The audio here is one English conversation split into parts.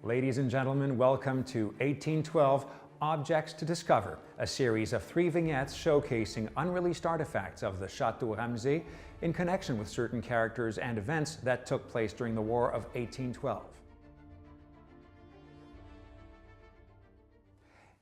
Ladies and gentlemen, welcome to 1812 Objects to Discover, a series of 3 vignettes showcasing unreleased artifacts of the Château Ramezay in connection with certain characters and events that took place during the War of 1812.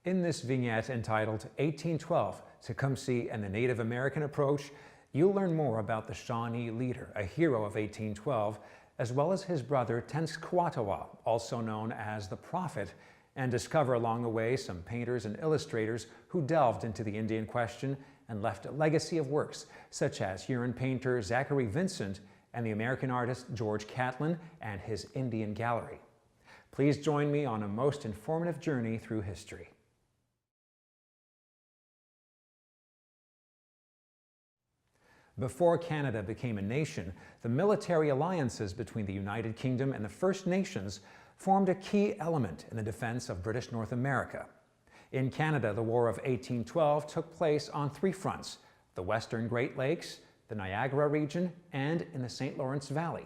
In this vignette entitled 1812, Tecumseh and the Native American Approach, you'll learn more about the Shawnee leader, a hero of 1812, as well as his brother Tenskwatawa, also known as the Prophet, and discover along the way some painters and illustrators who delved into the Indian question and left a legacy of works such as Huron painter Zacharie Vincent and the American artist George Catlin and his Indian gallery. Please join me on a most informative journey through history. Before Canada became a nation, the military alliances between the United Kingdom and the First Nations formed a key element in the defense of British North America. In Canada, the War of 1812 took place on 3 fronts: the Western Great Lakes, the Niagara region, and in the St. Lawrence Valley.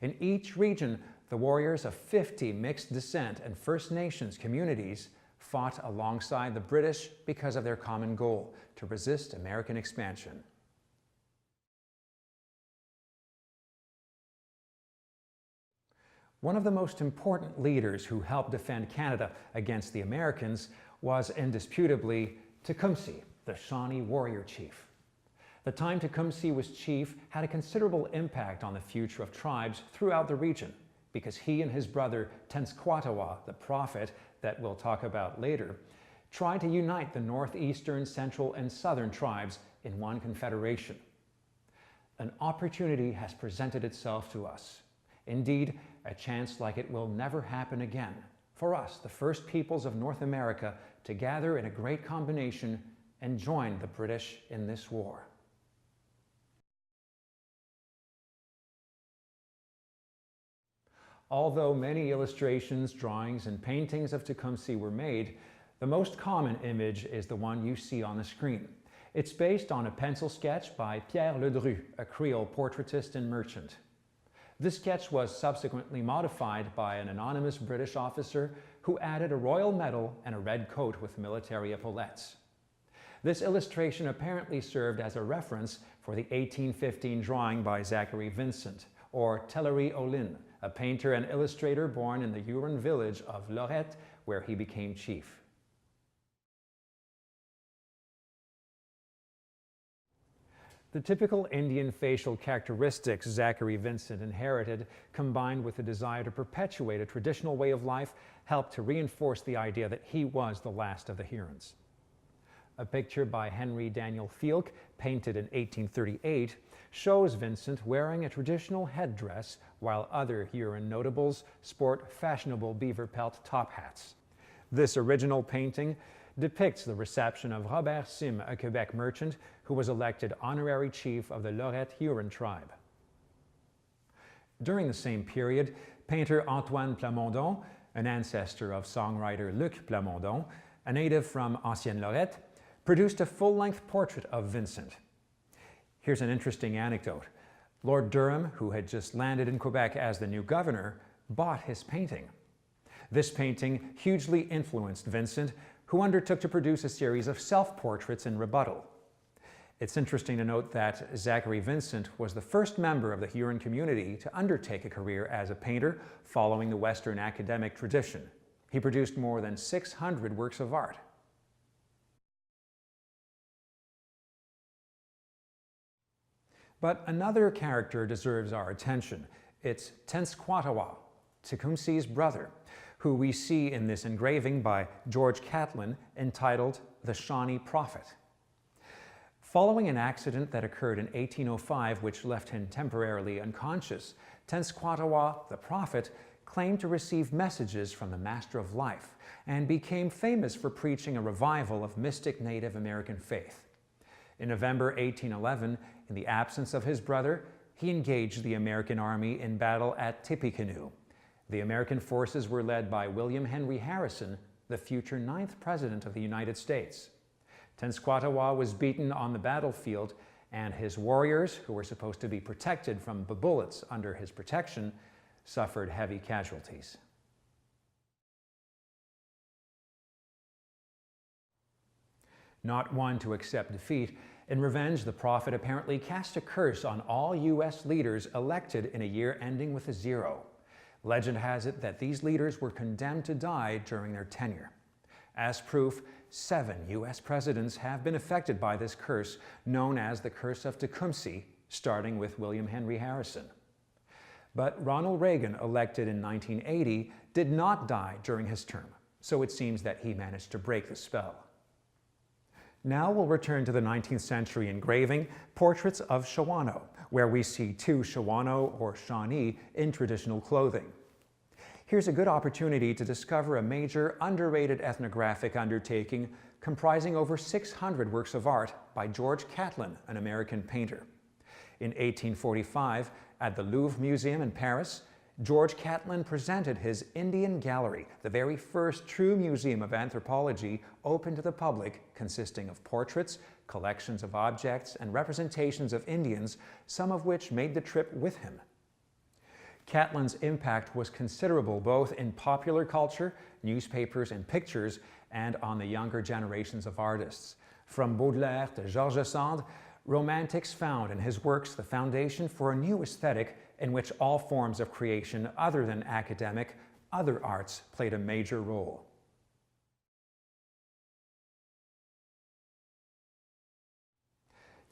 In each region, the warriors of 50 mixed descent and First Nations communities fought alongside the British because of their common goal: to resist American expansion. One of the most important leaders who helped defend Canada against the Americans was indisputably Tecumseh, the Shawnee warrior chief. The time Tecumseh was chief had a considerable impact on the future of tribes throughout the region, because he and his brother Tenskwatawa, the Prophet that we'll talk about later, tried to unite the northeastern, central, and southern tribes in one confederation. An opportunity has presented itself to us. Indeed, a chance like it will never happen again. For us, the first peoples of North America, to gather in a great combination and join the British in this war. Although many illustrations, drawings, and paintings of Tecumseh were made, the most common image is the one you see on the screen. It's based on a pencil sketch by Pierre Ledru, a Creole portraitist and merchant. This sketch was subsequently modified by an anonymous British officer who added a royal medal and a red coat with military epaulettes. This illustration apparently served as a reference for the 1815 drawing by Zacharie Vincent, or Tellery Olin, a painter and illustrator born in the Huron village of Lorette, where he became chief. The typical Indian facial characteristics Zacharie Vincent inherited, combined with the desire to perpetuate a traditional way of life, helped to reinforce the idea that he was the last of the Hurons. A picture by Henry Daniel Fielk, painted in 1838, shows Vincent wearing a traditional headdress, while other Huron notables sport fashionable beaver pelt top hats. This original painting depicts the reception of Robert Sim, a Quebec merchant who was elected honorary chief of the Lorette Huron tribe. During the same period, painter Antoine Plamondon, an ancestor of songwriter Luc Plamondon, a native from Ancienne Lorette, produced a full-length portrait of Vincent. Here's an interesting anecdote. Lord Durham, who had just landed in Quebec as the new governor, bought his painting. This painting hugely influenced Vincent, who undertook to produce a series of self-portraits in rebuttal. It's interesting to note that Zacharie Vincent was the first member of the Huron community to undertake a career as a painter following the Western academic tradition. He produced more than 600 works of art. But another character deserves our attention. It's Tenskwatawa, Tecumseh's brother, who we see in this engraving by George Catlin entitled The Shawnee Prophet. Following an accident that occurred in 1805, which left him temporarily unconscious, Tenskwatawa, the Prophet, claimed to receive messages from the Master of Life and became famous for preaching a revival of mystic Native American faith. In November 1811, in the absence of his brother, he engaged the American army in battle at Tippecanoe. The American forces were led by William Henry Harrison, the future 9th President of the United States. Tenskwatawa was beaten on the battlefield, and his warriors, who were supposed to be protected from the bullets under his protection, suffered heavy casualties. Not one to accept defeat, in revenge, the prophet apparently cast a curse on all U.S. leaders elected in a year ending with a 0. Legend has it that these leaders were condemned to die during their tenure. As proof, 7 U.S. presidents have been affected by this curse, known as the Curse of Tecumseh, starting with William Henry Harrison. But Ronald Reagan, elected in 1980, did not die during his term, so it seems that he managed to break the spell. Now we'll return to the 19th century engraving, Portraits of Shawnee, where we see 2 Shawnee or Shawnee in traditional clothing. Here's a good opportunity to discover a major, underrated ethnographic undertaking comprising over 600 works of art by George Catlin, an American painter. In 1845, at the Louvre Museum in Paris, George Catlin presented his Indian Gallery, the very first true museum of anthropology open to the public, consisting of portraits, collections of objects, and representations of Indians, some of which made the trip with him. Catlin's impact was considerable both in popular culture, newspapers and pictures, and on the younger generations of artists. From Baudelaire to George Sand, Romantics found in his works the foundation for a new aesthetic in which all forms of creation other than academic, other arts played a major role.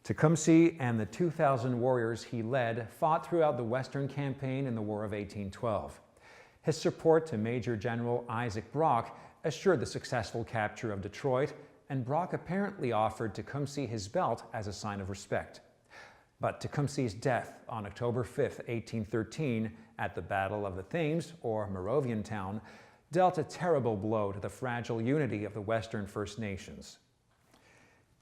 Tecumseh and the 2,000 warriors he led fought throughout the Western Campaign in the War of 1812. His support to Major General Isaac Brock assured the successful capture of Detroit, and Brock apparently offered Tecumseh his belt as a sign of respect. But Tecumseh's death on October 5, 1813, at the Battle of the Thames, or Moravian Town, dealt a terrible blow to the fragile unity of the Western First Nations.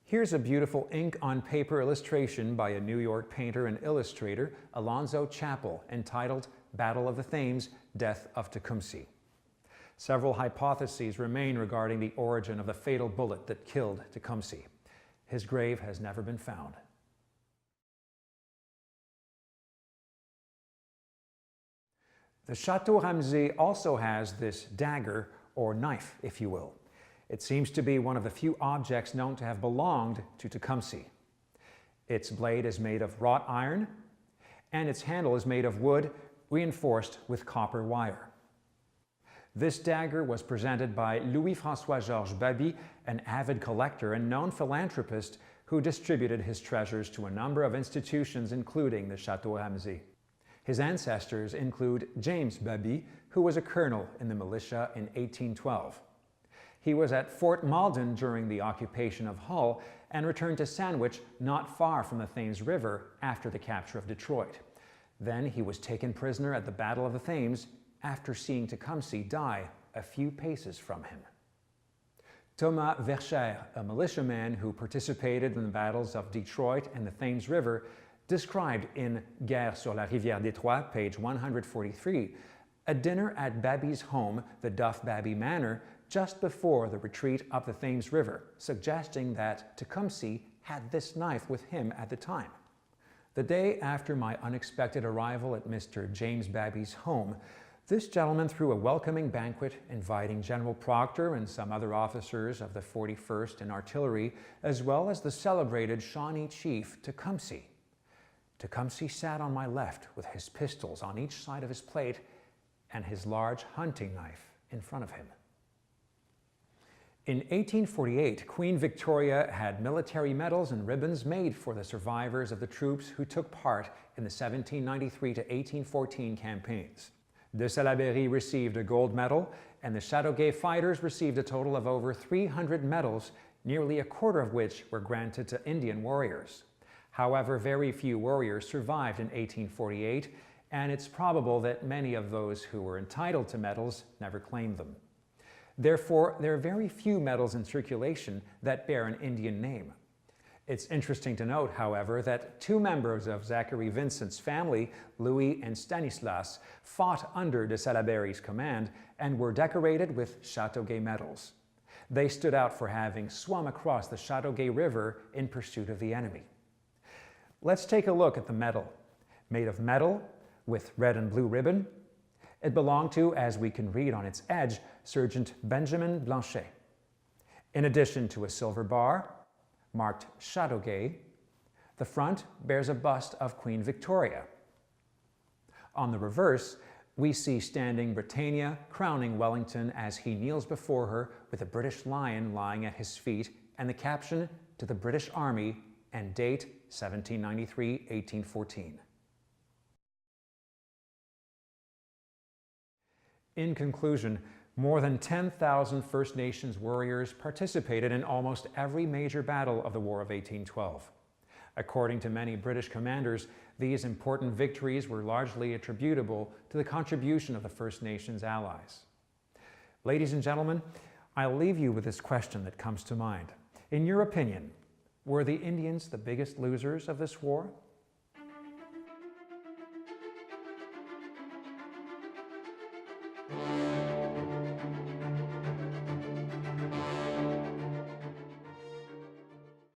Here's a beautiful ink-on-paper illustration by a New York painter and illustrator, Alonzo Chappell, entitled Battle of the Thames, Death of Tecumseh. Several hypotheses remain regarding the origin of the fatal bullet that killed Tecumseh. His grave has never been found. The Château Ramezay also has this dagger, or knife, if you will. It seems to be one of the few objects known to have belonged to Tecumseh. Its blade is made of wrought iron, and its handle is made of wood reinforced with copper wire. This dagger was presented by Louis-François Georges Baby, an avid collector and known philanthropist who distributed his treasures to a number of institutions, including the Château Ramezay. His ancestors include James Baby, who was a colonel in the militia in 1812. He was at Fort Malden during the occupation of Hull and returned to Sandwich, not far from the Thames River, after the capture of Detroit. Then he was taken prisoner at the Battle of the Thames after seeing Tecumseh die a few paces from him. Thomas Verchères, a militiaman who participated in the battles of Detroit and the Thames River, described in Guerre sur la rivière Détroit, page 143, a dinner at Baby's home, the Duff Baby Manor, just before the retreat up the Thames River, suggesting that Tecumseh had this knife with him at the time. The day after my unexpected arrival at Mr. James Baby's home, this gentleman threw a welcoming banquet inviting General Proctor and some other officers of the 41st and Artillery, as well as the celebrated Shawnee chief Tecumseh. Tecumseh sat on my left with his pistols on each side of his plate and his large hunting knife in front of him. In 1848, Queen Victoria had military medals and ribbons made for the survivors of the troops who took part in the 1793 to 1814 campaigns. De Salaberry received a gold medal, and the Châteauguay fighters received a total of over 300 medals, nearly a quarter of which were granted to Indian warriors. However, very few warriors survived in 1848, and it's probable that many of those who were entitled to medals never claimed them. Therefore, there are very few medals in circulation that bear an Indian name. It's interesting to note, however, that 2 members of Zacharie Vincent's family, Louis and Stanislas, fought under de Salaberry's command and were decorated with Châteauguay medals. They stood out for having swum across the Châteauguay River in pursuit of the enemy. Let's take a look at the medal. Made of metal with red and blue ribbon, it belonged to, as we can read on its edge, Sergeant Benjamin Blanchet. In addition to a silver bar, marked Château. The front bears a bust of Queen Victoria. On the reverse, we see standing Britannia crowning Wellington as he kneels before her with a British lion lying at his feet and the caption, "To the British Army," and date 1793-1814. In conclusion, more than 10,000 First Nations warriors participated in almost every major battle of the War of 1812. According to many British commanders, these important victories were largely attributable to the contribution of the First Nations allies. Ladies and gentlemen, I'll leave you with this question that comes to mind. In your opinion, were the Indians the biggest losers of this war?